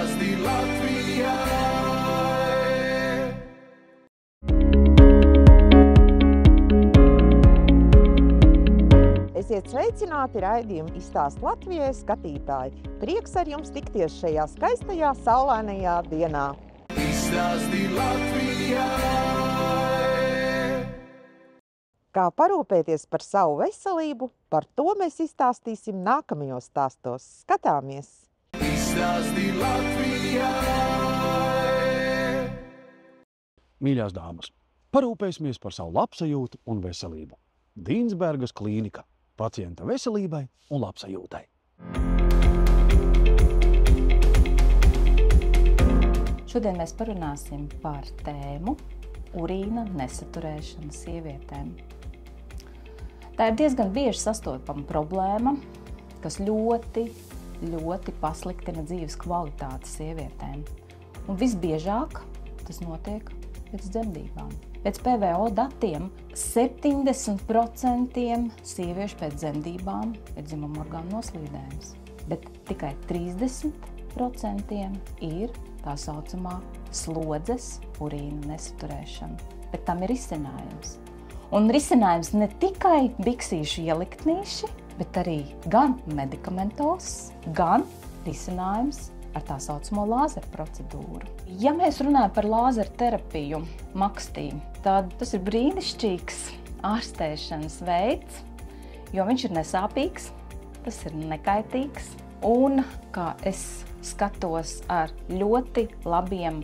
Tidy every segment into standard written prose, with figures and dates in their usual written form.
stāsti Latvijai. Esiet sveicināti raidījuma Izstāst Latvijai skatītāji. Prieks ar jums tikties šajā skaistajā saulainajā dienā. Izstāsti Latvijai. Kā parūpēties par savu veselību, par to mēs izstāstīsim nākamajos stāstos. Skatāmies! Izstāsti Latvijai. Mīļās dāmas, parūpēsimies par savu labsajūtu un veselību. Dīnsbergas klīnika – pacienta veselībai un labsajūtai. Šodien mēs parunāsim par tēmu urīna nesaturēšana sievietēm. Tā ir diezgan bieži sastopama problēma, kas ļoti pasliktina dzīves kvalitāti sievietēm. Un visbiežāk tas notiek pēc dzemdībām. Pēc PVO datiem 70% sieviešu pēc dzemdībām ir dzimumorgānu noslīdējums, bet tikai 30% ir tā saucamā slodzes urīna nesaturēšana. Bet tam ir risinājums. Un risinājums ne tikai biksīšu ieliktnīši, bet arī gan medikamentos, gan risinājums ar tā saucamo lāzeru procedūru. Ja mēs runājam par lāzeru terapiju makstī, tad tas ir brīnišķīgs ārstēšanas veids, jo viņš ir nesāpīgs, tas ir nekaitīgs un, kā es skatos, ar ļoti labiem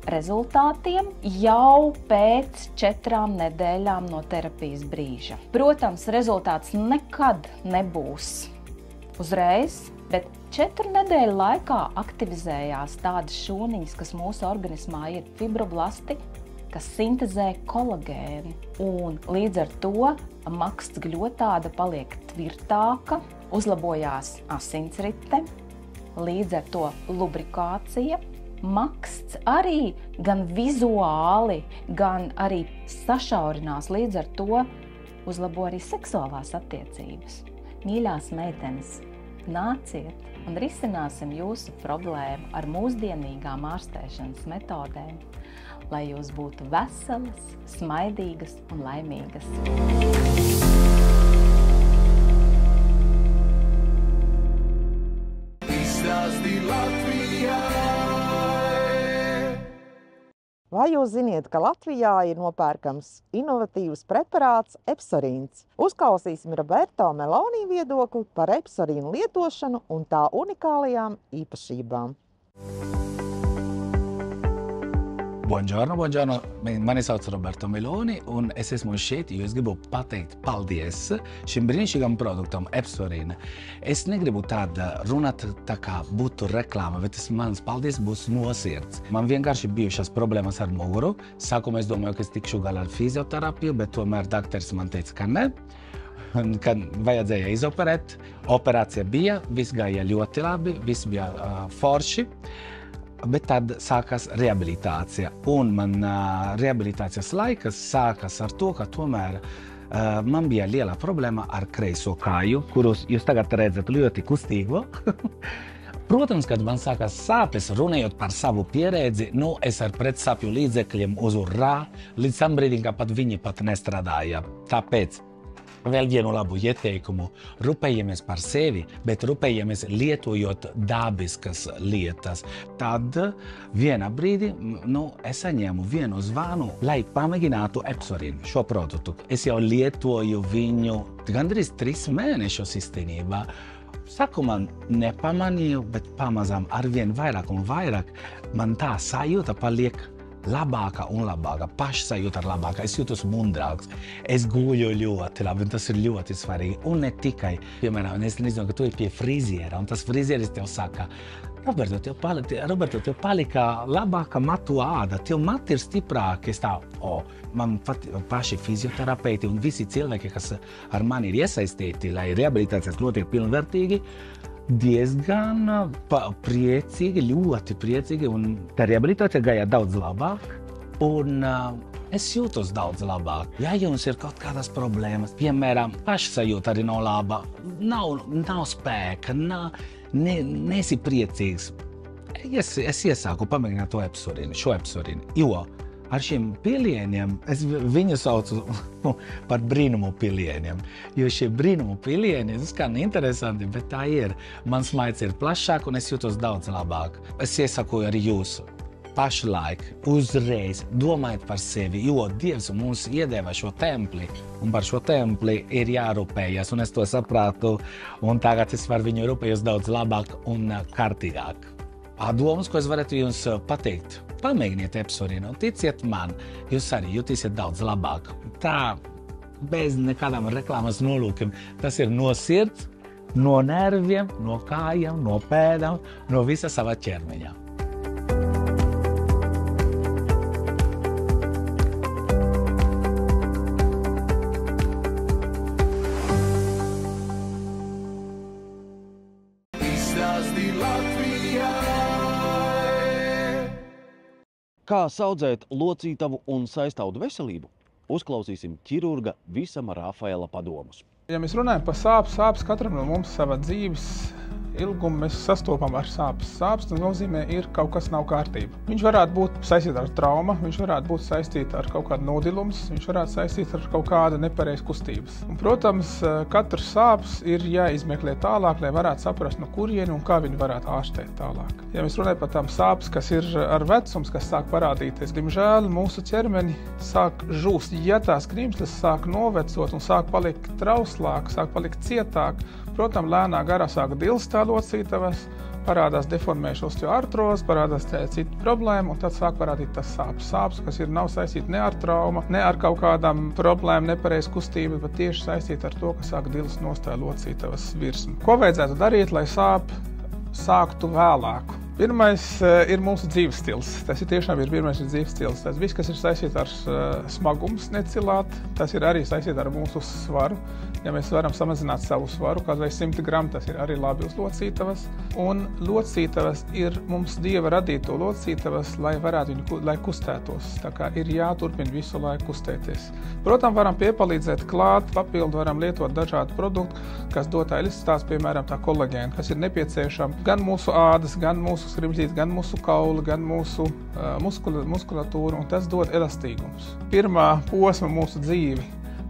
rezultātiem jau pēc 4 nedēļām no terapijas brīža. Protams, rezultāts nekad nebūs uzreiz, bet 4 nedēļu laikā aktivizējās tādas šūniņas, kas mūsu organismā ir fibroblasti, kas sintezē kolagēnu. Un līdz ar to maksts gļotāda paliek tvirtāka, uzlabojās asinsrite, līdz ar to lubrikācija. Maksts arī gan vizuāli, gan arī sašaurinās, līdz ar to uzlabo arī seksuālās attiecības. Mīļās meitenes, nāciet un risināsim jūsu problēmu ar mūsdienīgām ārstēšanas metodēm, lai jūs būtu veselas, smaidīgas un laimīgas. Izstāsti Latvijai. Vai jūs ziniet, ka Latvijā ir nopērkams inovatīvs preparāts Epsorīns? Uzklausīsim Roberto Meloni viedokli par Epsorīnu lietošanu un tā unikālajām īpašībām. Buongiorno. Mani sauc Roberto Meloni un es esmu šeit, jo es gribu pateikt paldies šim brīnišķīgam produktam Epsorīna. Es negribu runāt tā kā būtu reklāma, bet mans paldies būs no sirds. Man vienkārši bijušas problēmas ar muguru. Sākumā es domāju, ka es tikšu galā ar fizioterapiju, bet tomēr dakteris man teica, ka ne. Kad vajadzēja izoperēt, operācija bija, viss gāja ļoti labi, viss bija forši. Bet tad sākās rehabilitācija, un man rehabilitācijas laikas sākas ar to, ka tomēr man bija liela problēma ar kreiso kāju, kurus jūs tagad redzat ļoti kustīgo. Protams, kad man sākās sāpes, runājot par savu pieredzi, es ar pretsāpju līdzekļiem uz urā, līdz tam brīdim, ka pat viņi pat nestrādāja. Tāpēc vēl vienu labu ieteikumu. Rūpējamies par sevi, bet rūpējamies lietojot dabiskas lietas. Tad vienā brīdī es saņēmu vienu zvanu, lai pamēģinātu Epsorīnu, šo produktu. Es jau lietoju viņu gandrīz 3 mēnešus īstenībā. Sākumā nepamanīju, bet pamazām arvien vairāk un vairāk man tā sajūta paliek labāka un labāka, pašsajūta ir labāka, es jūtos mundrāks, es guļu ļoti labi, un tas ir ļoti svarīgi. Un ne tikai, piemēram, es nezinu, ka tu ir pie friziera, un tas frizieris tev saka, Roberto, tev palika labāka matu āda, tev mati ir stiprāki. Es tā, man paši fizioterapeiti un visi cilvēki, kas ar mani ir iesaistīti, lai rehabilitācijas notiek pilnvērtīgi, diezgan priecīgi, ļoti priecīgi, un tā rehabilitācija gāja daudz labāk, un es jūtos daudz labāk. Ja jums ir kaut kādas problēmas, piemēram, pašsajūta arī nav laba, nav spēka, nesi priecīgs, es iesāku pamēģināt šo epsorīnu, jo ar šiem pilieniem, es viņu saucu par brīnumu pilieniem, jo šie brīnumu pilieni, tas skan interesanti, bet tā ir. Mans maids ir plašāk un es jūtos daudz labāk. Es iesaku arī jūsu. Pašlaik, uzreiz domājiet par sevi, jo Dievs mums iedeva šo templi, un par šo templi ir jārūpējas, un es to sapratu, un tagad es varu viņu rūpējos daudz labāk un kārtīgāk. Domas, ko es varētu jums pateikt, pamēģiniet epsorīnu, un ticiet man, jūs arī jutīsiet daudz labāk. Tā, bez nekādām reklāmas nolūkiem, tas ir no sirds, no nerviem, no kājām, no pēdām, no visa sava ķermeņa. Kā saudzēt locītavu un saistaudu veselību? Uzklausīsim ķirurga Visama Rafaela padomus. Ja mēs runājam par sāpes, katram no mums savā dzīves ilgumu mēs sastopam ar sāpes. Sāpes nozīmē, ir kaut kas nav kārtība. Viņš varētu būt saistīts ar trauma, viņš varētu būt saistīts ar kaut kādu nodilums, viņš varētu saistīts ar kaut kādu nepareizu kustības. Un, protams, katrs sāpes ir jāizmeklē tālāk, lai varētu saprast, no kurieni un kā viņi varētu ārstēt tālāk. Ja mēs runājam par tām sāpes, kas ir ar vecums, kas sāk parādīties, diemžēl mūsu ķermeni sāk žūst. Ja tās krimslis sāk novecot un sāk palikt trauslāk, sāk palikt cietāk, protams, lēnā garā sāk dilst locītavas, parādās deformējuša osteoartroze, parādās cita problēma, un tad sāk parādīt tas sāpes. Sāpes, kas nav saistīti ne ar trauma, ne ar kaut kādām problēmām, nepareiz kustību, bet tieši saistīti ar to, ka sāk dilst nostāja locītavas virsmu. Ko vajadzētu darīt, lai sāpe sāktu vēlāk? Pirmais ir mūsu dzīves stils. Tas ir tiešām pirmais dzīves stils. Tas viss, kas ir saistīts ar smagums necilāt, tas ir arī saistīts ar mūsu svaru. Ja mēs varam samazināt savu svaru, kādreiz 100 gramu, tas ir arī labi uz locītavas. Un locītavas ir mums Dieva radīto locītavas, lai varētu lai kustētos. Tā kā ir jāturpina visu laiku kustēties. Protams, varam piepalīdzēt klāt, papildu varam lietot dažādu produktu, kas dod tā elastās, piemēram, tā kolagēna, kas ir nepieciešama gan mūsu ādas, gan mūsu skrimžļīt, gan mūsu kauli, gan mūsu muskulatūru, un tas dod elastīgums. Pirmā posma mūsu dzīvi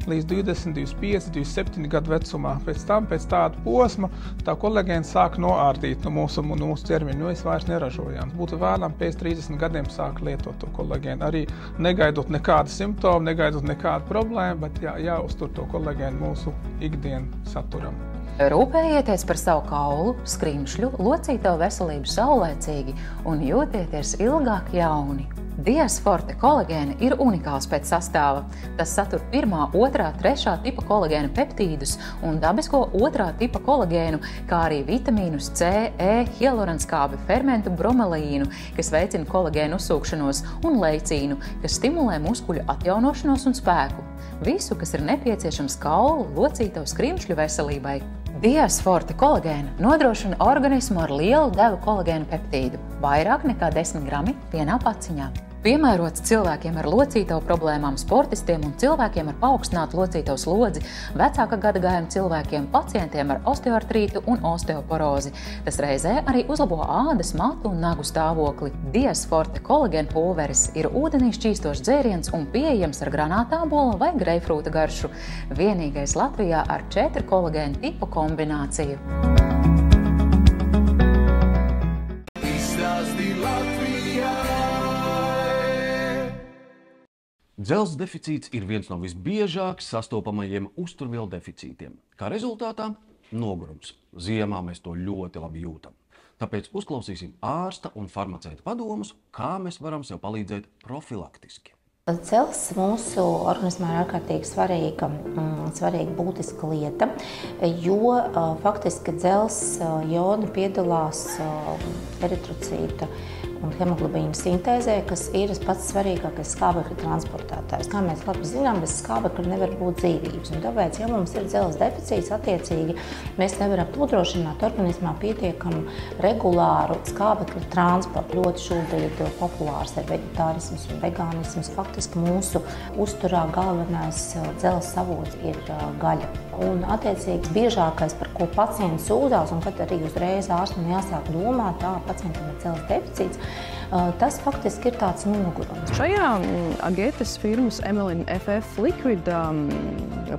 līdz 20, 25, 27 gadu vecumā. Pēc tāda posma tā kolagēna sāk noārdīt no mūsu ķermeņa, jo es vairs neražojām. Būtu vēlam pēc 30 gadiem sāk lietot to kolagēnu, arī negaidot nekādu simptomu, negaidot nekādu problēmu, bet jāuztur to kolagēnu mūsu ikdienu saturam. Rūpējieties par savu kaulu, skrimšļu, locītavu veselību saulēcīgi un jūtieties ilgāk jauni. Dias Forte kolagēna ir unikāls pēc sastāva. Tas satur 1., 2., 3. tipa kolagēna peptīdus un dabisko 2. tipa kolagēnu, kā arī vitamīnus C, E, hialuronskābi, fermentu bromelaīnu, kas veicina kolagēnu uzsūkšanos, un leicīnu, kas stimulē muskuļu atjaunošanos un spēku. Visu, kas ir nepieciešams kaulu, locītavu, skrimšļu veselībai. Dias Forte kolagēna nodrošina organismu ar lielu devu kolagēnu peptīdu, vairāk nekā 10 grami vienā paciņā. Piemērots cilvēkiem ar locītavu problēmām, sportistiem un cilvēkiem ar paaugstinātu locītavu slodzi, vecāka gadagājuma cilvēkiem, pacientiem ar osteoartrītu un osteoporozi. Tas reizē arī uzlabo ādas, matu un nagu stāvokli. Dias Forte kolagēna pulveris ir ūdenī šķīstošs dzēriens un pieejams ar granātābola vai greifrūta garšu. Vienīgais Latvijā ar 4 kolagēna tipu kombināciju. Dzelzs deficīts ir viens no visbiežāk sastopamajiem uzturvielu deficītiem. Kā rezultātā nogurums. Ziemā mēs to ļoti labi jūtam. Tāpēc uzklausīsim ārsta un farmaceita padomus, kā mēs varam sev palīdzēt profilaktiski. Dzelzs mūsu organismā ir ārkārtīgi svarīga būtiska lieta, jo faktiski dzelzs joni piedalās eritrocīta un hemoglobīna sintēzē, kas ir pats svarīgākais skābekļa transportētājs. Kā mēs labi zinām, bez skābekļa nevar būt dzīvības. Un tāpēc, ja mums ir dzelzs deficīts, attiecīgi mēs nevaram nodrošināt organismā pietiekamu regulāru skābekļa transportu. Ļoti šobrīd populārs ir veģetārisms un vegānisms. Faktiski mūsu uzturā galvenais dzelzs avots ir gaļa. Un attiecīgi biežākais, par ko pacients sūdzās, un kad arī uzreiz ārstam jāsāk domāt, pacientam ir dzelzs deficīts, tas faktiski ir tāds nogurums. Šajā Agetes firmas Emelin FF Liquid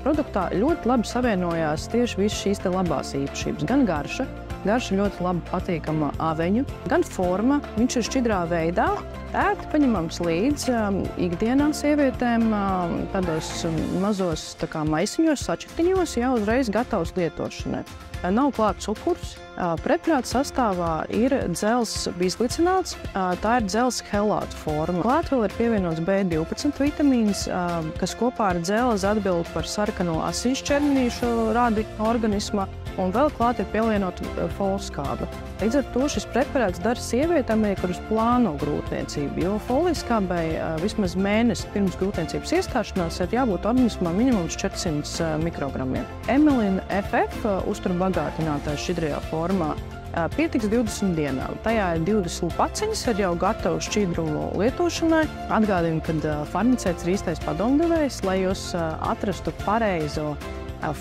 produktā ļoti labi savienojās tieši visas šīs te labās īpašības. Gan garša ļoti labi patīkama aveņu, gan forma, viņš ir šķidrā veidā, ērti paņemams līdz ikdienā sievietēm tādos mazos maisiņos, sačetiņos, jau uzreiz gatavs lietošanai. Nav klāts cukurs. Preparāta sastāvā ir dzelzs bisglicināts, tā ir dzelzs helāta forma. Klāt vēl ir pievienots B12 vitamīns, kas kopā ar dzelzi atbild par sarkano asins ķermenīšu radi organismā, un vēl klāt ir pievienota folskāba. Līdz ar to šis preparāts dara sievietēm, kuras plāno grūtniecību, jo foliskābai vismaz mēnesi pirms grūtniecības iestāšanās ir jābūt organismā minimums 400 mikrogramiem. Emelin FF uzturbagātinātais šķidrajā formā pietiks 20 dienām. Tajā ir 20 paciņas ar jau gatavu šķidrumu lietošanai. Atgādinu, ka farmaceits ir īstais padomdevējs, lai jūs atrastu pareizo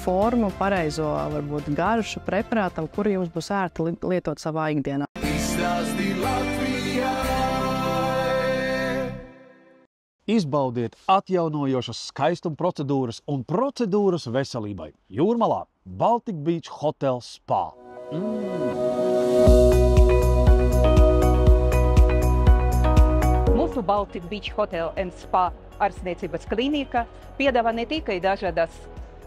formu, pareizo varbūt garšu preparātam, kuru jums būs ērti lietot savā ikdienā. Izbaudiet atjaunojošas skaistuma procedūras un procedūras veselībai. Jūrmalā Baltic Beach Hotel Spa. Mūsu Baltic Beach Hotel and Spa ārstniecības klīnika piedāvā ne tikai dažādas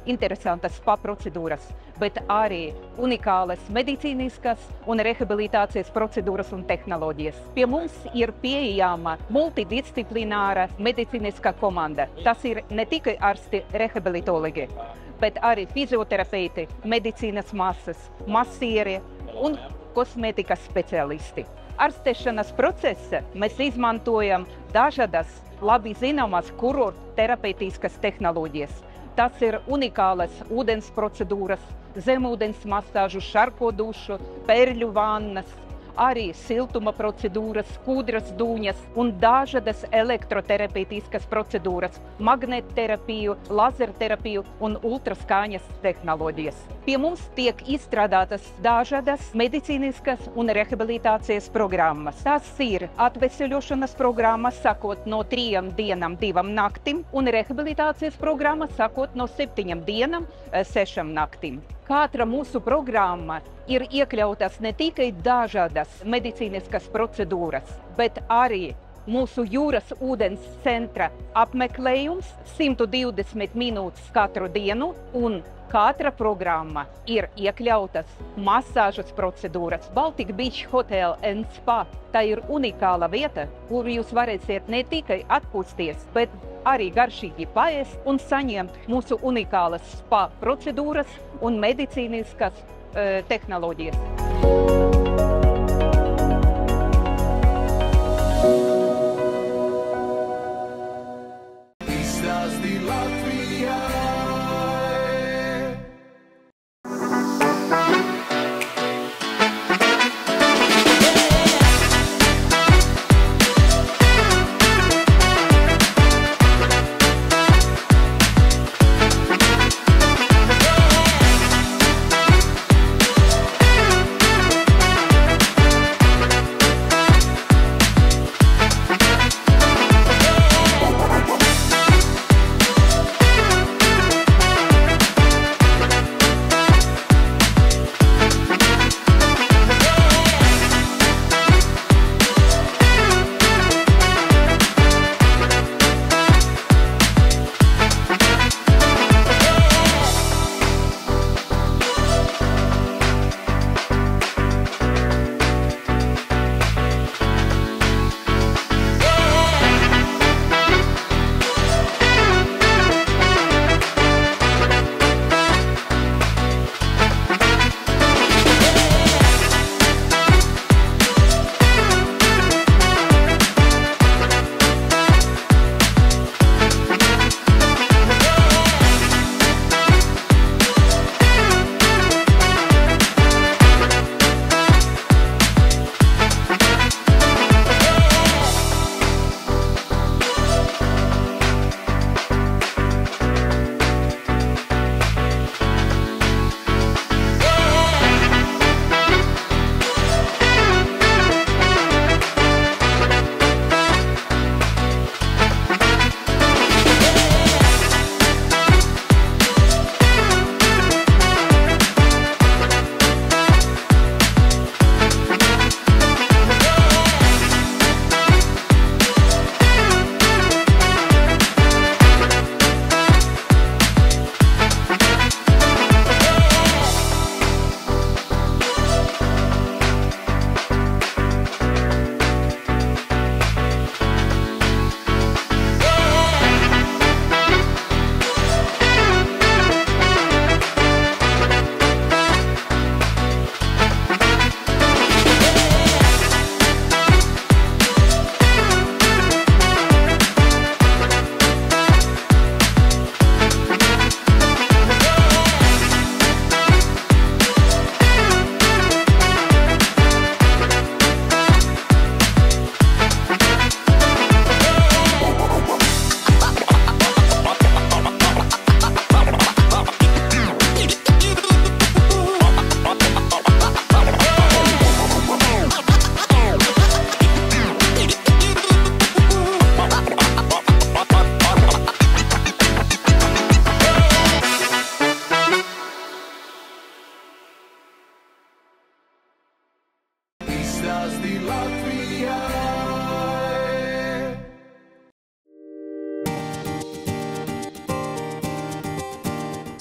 interesantas spa procedūras, bet arī unikālas medicīniskas un rehabilitācijas procedūras un tehnoloģijas. Pie mums ir pieejama multidisciplināra medicīniskā komanda. Tas ir ne tikai ārsti rehabilitologi, bet arī fizioterapeiti, medicīnas māsas, masieri un kosmētikas speciālisti. Ārstēšanas procesa mēs izmantojam dažādas labi zināmas kurortu terapeitiskas tehnoloģijas. Tas ir unikālas ūdens procedūras, zemūdens masāžu, šarko dušu, pērļu vannas, arī siltuma procedūras, skudras dūņas un dažādas elektroterapeitiskas procedūras, magnetterapiju, lazerterapiju un ultraskaņas tehnoloģijas. Pie mums tiek izstrādātas dažādas medicīniskas un rehabilitācijas programmas. Tas ir atveseļošanas programmas sakot no 3 dienām 2 naktim un rehabilitācijas programmas sakot no 7 dienām 6 naktim. Katra mūsu programma ir iekļautas ne tikai dažādas medicīniskas procedūras, bet arī mūsu jūras ūdens centra apmeklējums 120 minūtes katru dienu, un katra programma ir iekļautas masāžas procedūras. Baltic Beach Hotel and Spa tā ir unikāla vieta, kur jūs varēsiet ne tikai atpūsties, bet arī garšīgi paēst un saņemt mūsu unikālas spa procedūras un medicīniskas tehnoloģijas.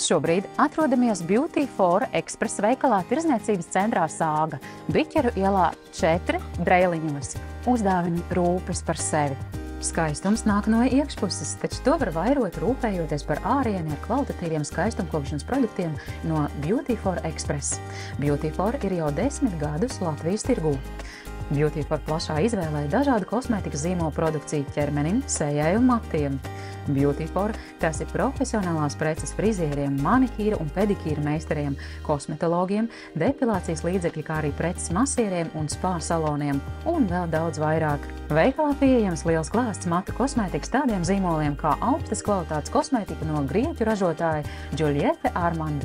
šobrīd atrodamies Beauty for Express veikalā Tirdzniecības centrā Sāga, Biķeru ielā 4 Dreiliņos. Uzdāvini rūpes par sevi. Skaistums nāk no iekšpuses, taču to var vairot rūpējoties par ārieni ar kvalitatīviem skaistumkopšanas produktiem no Beauty for Express. Beauty for ir jau 10 gadus Latvijas tirgū. Beauty for plašā izvēlē dažādu kosmētikas zīmolu produkciju ķermenim, sejai un matiem. Beauty for tas ir profesionālās preces frizieriem, manikīra un pedikīra meistariem, kosmetologiem, depilācijas līdzekļi, kā arī preces masieriem un spā saloniem un vēl daudz vairāk. Veikalā pieejams liels klāsts matu kosmētikas tādiem zīmoliem kā augstas kvalitātes kosmētika no grieķu ražotāja Giuliette Armand.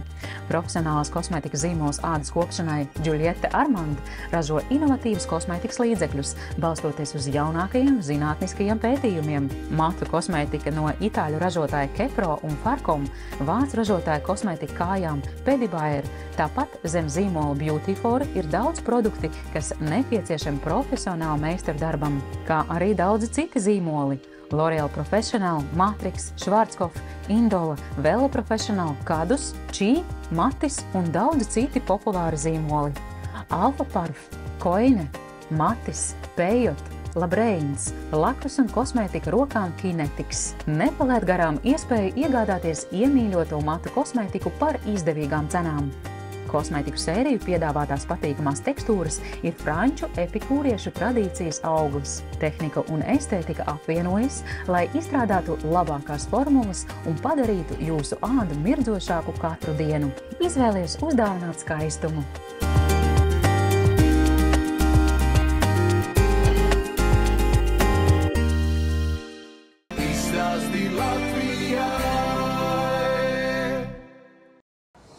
Profesionālās kosmētikas zīmols ādas kopšanai Giuliette Armand ražo inovatīvas kosmētikas līdzekļus, balstoties uz jaunākajiem zinātniskajiem pētījumiem. Matu kosmētika no itāļu ražotāja Kepro un Farkom, vācu ražotāja kosmētika kājām Pedibayer. Tāpat zem zīmola Beauty for ir daudz produkti, kas nepieciešami profesionālu meistaru darbam, kā arī daudzi citi zīmoli. L'Oreal Professional, Matrix, Schwarzkopf, Indola, Vela Professional, Kadus, Čī, Matis un daudzi citi populāri zīmoli. Alfa Parf, Koine, Matis, Pejot, Labreins, lakus un kosmētika rokām Kinetics. Nepalaid garām iespēju iegādāties iemīļoto matu kosmētiku par izdevīgām cenām. Kosmētiku sēriju piedāvātās patīkamās tekstūras ir franču epikūriešu tradīcijas auglis. Tehnika un estētika apvienojas, lai izstrādātu labākās formulas un padarītu jūsu ādu mirdzošāku katru dienu. Izvēlies uzdāvināt skaistumu.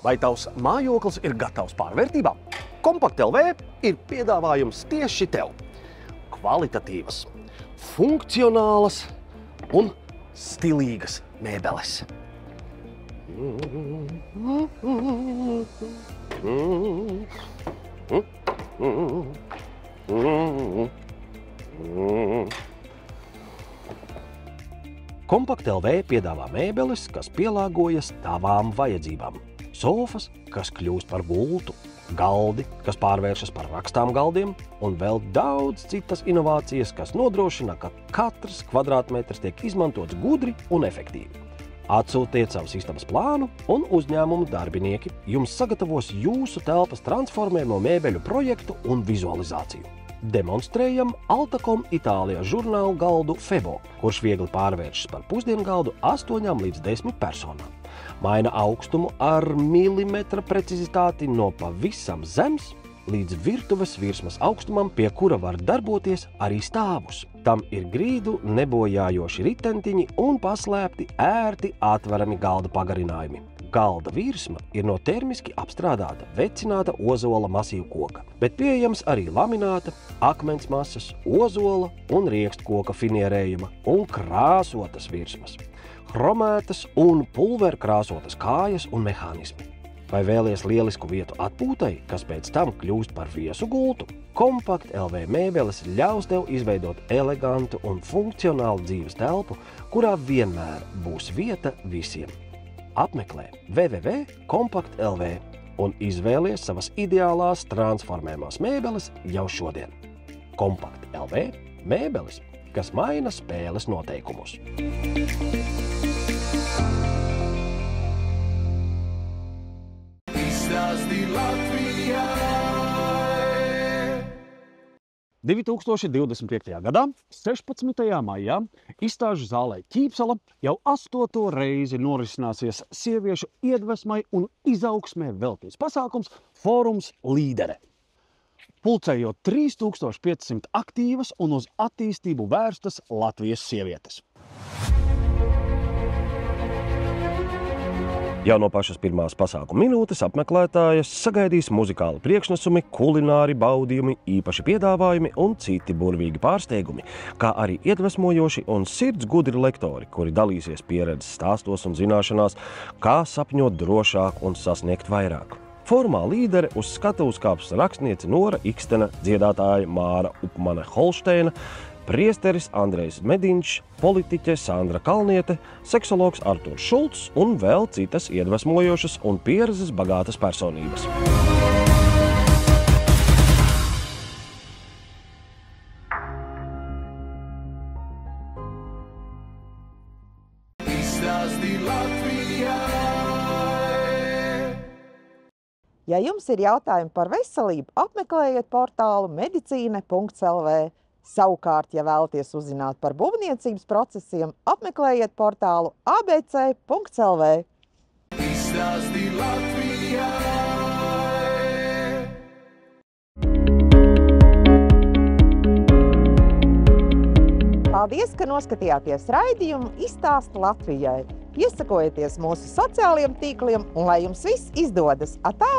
Vai tavs mājoklis ir gatavs pārvērtībām? Kompakt LV ir piedāvājums tieši tev. Kvalitatīvas, funkcionālas un stilīgas mēbeles. Kompakt LV piedāvā mēbeles, kas pielāgojas tavām vajadzībām. Sofas, kas kļūst par gultu, galdi, kas pārvēršas par rakstām galdiem, un vēl daudz citas inovācijas, kas nodrošina, ka katrs kvadrātmetrs tiek izmantots gudri un efektīvi. Atsūtiet savus istabas plānu, un uzņēmumu darbinieki jums sagatavos jūsu telpas transformējumu mēbeļu projektu un vizualizāciju. Demonstrējam Altacom Itālijā žurnālu galdu Febo, kurš viegli pārvēršas par pusdienu galdu 8 līdz 10 personām. Maina augstumu ar milimetra precizitāti no pavisam zems līdz virtuves virsmas augstumam, pie kura var darboties arī stāvus. Tam ir grīdu nebojājoši ritentiņi un paslēpti ērti atverami galda pagarinājumi. Galda virsma ir no termiski apstrādāta, vecināta ozola masīvu koka, bet pieejams arī lamināta, akmens masas, ozola un riekstkoka finierējuma un krāsotas virsmas, chromētas un pulverkrāsotas kājas un mehānismi. Vai vēlies lielisku vietu atpūtai, kas pēc tam kļūst par viesu gultu? Kompakt LV mēbeles ļaus tev izveidot elegantu un funkcionālu dzīves telpu, kurā vienmēr būs vieta visiem. Apmeklē www.kompakt.lv un izvēlies savas ideālās transformējumās mēbeles jau šodien. Kompakt.lv mēbeles, kas maina spēles noteikumus. Izstāsti Latvijai! 2025. gadā, 16. maijā, izstāžu zālē Ķīpsala jau 8. reizi norisināsies sieviešu iedvesmai un izaugsmē veltīts pasākums Fórums Līdere. Pulcējot 3500 aktīvas un uz attīstību vērstas Latvijas sievietes. Jau no pašas pirmās pasākuma minūtes apmeklētājas sagaidīs muzikāli priekšnesumi, kulināri baudījumi, īpaši piedāvājumi un citi burvīgi pārsteigumi, kā arī iedvesmojoši un sirds gudri lektori, kuri dalīsies pieredzes stāstos un zināšanās, kā sapņot drošāk un sasniegt vairāk. Fórumā Līdere uz skatuves kāps rakstniece Nora Ikstena, dziedātāja Māra Upmane Holšteina, priesteris Andrejs Mediņš, politiķe Sandra Kalniete, seksologs Arturs Šulcs un vēl citas iedvesmojošas un pieredzes bagātas personības. Ja jums ir jautājumi par veselību, apmeklējiet portālu medicīne.lv. Savukārt, ja vēlaties uzzināt par būvniecības procesiem, apmeklējiet portālu abc.lv. Paldies, ka noskatījāties raidījumu Izstāsti Latvijai. Iesakojieties mūsu sociālajiem tīkliem un lai jums viss izdodas! Atā!